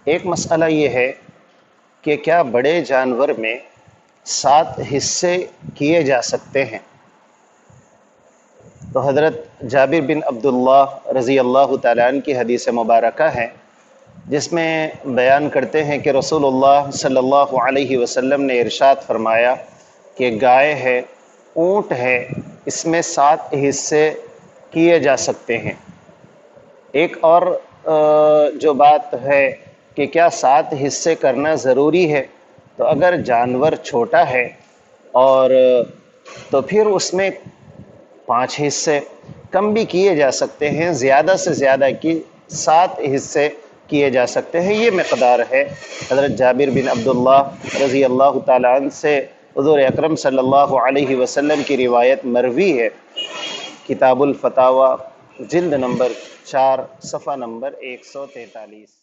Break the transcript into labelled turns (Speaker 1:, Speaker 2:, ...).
Speaker 1: एक मसला ये है कि क्या बड़े जानवर में 7 हिस्से किए जा सकते हैं। तो हज़रत जाबिर बिन अब्दुल्ला रज़ी अल्लाह तआला अन्हु की हदीस मुबारक है जिसमें बयान करते हैं कि रसूलुल्लाह सल्लल्लाहु अलैहि वसल्लम ने इरशाद फरमाया कि गाय है, ऊँट है, इसमें 7 हिस्से किए जा सकते हैं। एक और जो बात है कि क्या 7 हिस्से करना ज़रूरी है, तो अगर जानवर छोटा है और तो फिर उसमें 5 हिस्से कम भी किए जा सकते हैं, ज़्यादा से ज़्यादा की 7 हिस्से किए जा सकते हैं। ये मक़दार है हज़रत जाबिर बिन अब्दुल्ला रज़ी अल्लाह तआला अन्हु से हुज़ूर अकरम सल्लल्लाहु अलैहि वसल्लम की रिवायत मरवी है। किताबुल फतावा जिल्द नंबर 4 सफ़ा नंबर 143।